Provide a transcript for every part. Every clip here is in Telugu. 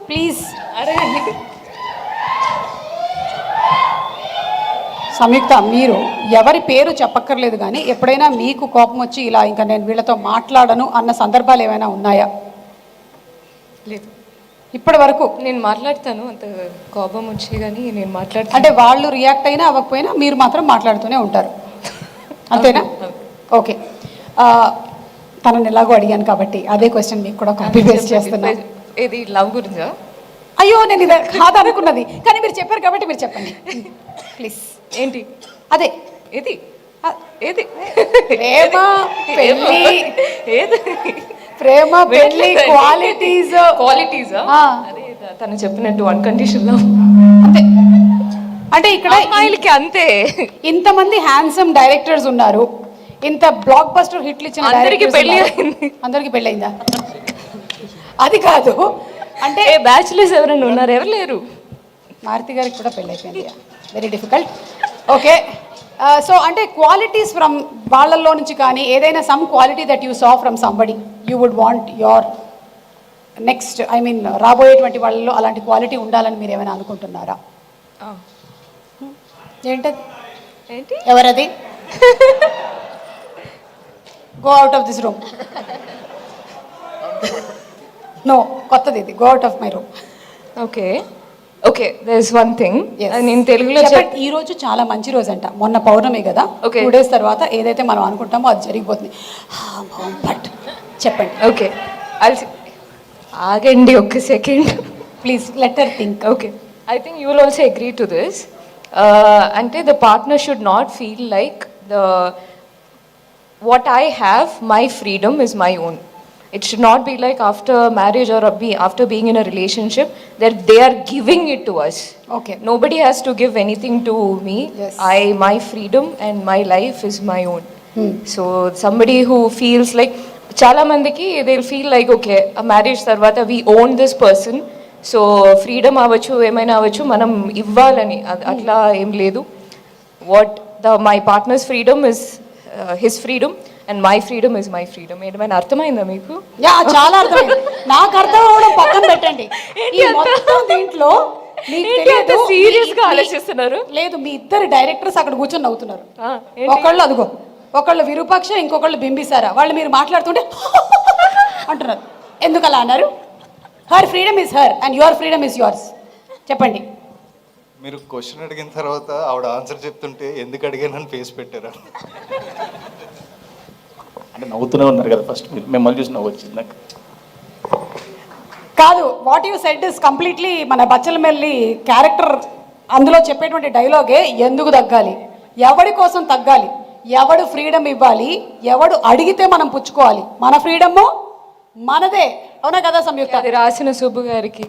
ప్లీజ్. అరే సంయుక్త, మీరు ఎవరి పేరు చెప్పక్కర్లేదు, కానీ ఎప్పుడైనా మీకు కోపం వచ్చి ఇలా ఇంకా నేను వీళ్ళతో మాట్లాడను అన్న సందర్భాలు ఏమైనా ఉన్నాయా? లేదు, ఇప్పటి వరకు. నేను మాట్లాడతాను, అంత కోపం వచ్చి కానీ నేను మాట్లాడతాను. అంటే వాళ్ళు రియాక్ట్ అయినా అవ్వకపోయినా మీరు మాత్రం మాట్లాడుతూనే ఉంటారు, అంతేనా? ఓకే. తనని ఎలాగో అడిగాను కాబట్టి అదే క్వశ్చన్ మీకు కూడా కాపీ పేస్ట్ చేస్తున్నా. ఏది లవ్ గురించా? అయ్యో, నేను ఇది కాదు అనుకున్నది, కానీ మీరు చెప్పారు కాబట్టి మీరు చెప్పండి ప్లీజ్. ఏంటి అదే? ఏది ఏది ప్రేమ పెళ్ళి, ఏది ప్రేమ పెళ్ళి క్వాలిటీస్. అదే తను చెప్పినట్టు అన్కండిషనల్ లవ్ అంతే. అంటే ఇక్కడ అమ్మాయిలకి అంతే. ఇంతమంది హ్యాండ్సమ్ డైరెక్టర్స్ ఉన్నారు, ఇంత బ్లాక్ బస్టర్ హిట్లు ఇచ్చిన అందరికి పెళ్లి అయింది. అందరికి పెళ్ళి అయిందా? అది కాదు, అంటే బ్యాచులర్స్ ఎవరైనా ఉన్నారు? ఎవరు లేరు. మారుతి గారికి కూడా పెళ్ళి అయిపోయింది. Very difficult. ఓకే, సో అంటే క్వాలిటీస్ ఫ్రమ్ వాళ్ళల్లో నుంచి కానీ ఏదైనా some quality that you saw from somebody you would want your next, I mean రాబోయేటువంటి వాళ్ళలో అలాంటి క్వాలిటీ ఉండాలని మీరు ఏమైనా అనుకుంటున్నారా? ఏంటది? ఏంటి? ఎవరది? Go out of this room. No, కొత్తది ఇది. Go out of my room. Okay okay, there is one thing నేను తెలుగులో ఈ రోజు చాలా మంచి రోజు అంట. మొన్న పౌర్ణమి కదా, 2 days తర్వాత ఏదైతే మనం అనుకుంటామో అది జరిగిపోతుంది. బట్ చెప్పండి. ఓకే, ఆగండి ఒక్క second please, let her think. Okay, I think you will also agree to this. అంటే the partner should not feel like what I have, my freedom is my own. It should not be like after marriage or after being in a relationship that they are giving it to us. Okay. Nobody has to give anything to me. Yes. My freedom and my life is my own. So somebody who feels like, chala mandiki they'll feel like, okay, a marriage tarvata we own this person, so freedom avachu emaina avachu manam ivvalani atla em ledu. What my partner's freedom is his freedom and my freedom is my freedom. ఏమైనా అర్థమైందా మీకు? యా, చాలా అర్థమైంది. నాకు అర్థం అవడం పక్కన పెట్టండి. ఈ మొత్తం దీంట్లో మీకు తెలియదు, సీరియస్ గా ఆలోచిస్తున్నారు. లేదు, మీ ఇద్దరు డైరెక్టర్స్ అక్కడ కూర్చొని నవ్వుతున్నారు. ఒకళ్ళు అదిగో, ఒకళ్ళు విరూపాక్ష, ఇంకొకళ్ళు బింబిసారా. వాళ్ళు మీరు మాట్లాడుతుంటే అంటున్నారు. ఎందుకు అలా అన్నారు? Her freedom is her and your freedom is yours. చెప్పండి. మీరు క్వశ్చన్ అడిగిన తర్వాత ఆవిడ ఆన్సర్ చెప్తుంటే ఎందుకు అడిగానని ఫేస్ పెట్టారా? అంటే నవ్వుతూనే ఉన్నారు కదా, ఫస్ట్ మీరు మిమ్మల్ని చూసి నవ్వు వచ్చింది నాకు. కాదు, what you said is completely మన బచ్చలమెల్లి క్యారెక్టర్. అందులో చెప్పేటువంటి డైలాగే ఎందుకు తగ్గాలి, ఎవడి కోసం తగ్గాలి, ఎవడు ఫ్రీడమ్ ఇవ్వాలి, ఎవడు అడిగితే మనం పుచ్చుకోవాలి, మన ఫ్రీడమ్ మనదే. అవునా కదా సంయుక్త? అది రాసిన సుబ్బు గారికి.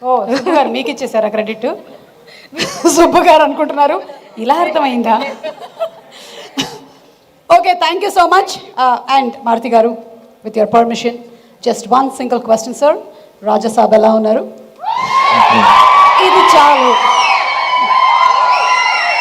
ఓ, సుబ్బు గారు మీకు ఇచ్చేసారా క్రెడిట్? సుబ్బు గారు అనుకుంటున్నారు, ఇలా అర్థమైందా? Okay, thank you so much. And Maruti గారు, with your permission, just one single question sir. Rajasaab ఎలా ఉన్నారు? ఇది చాలు.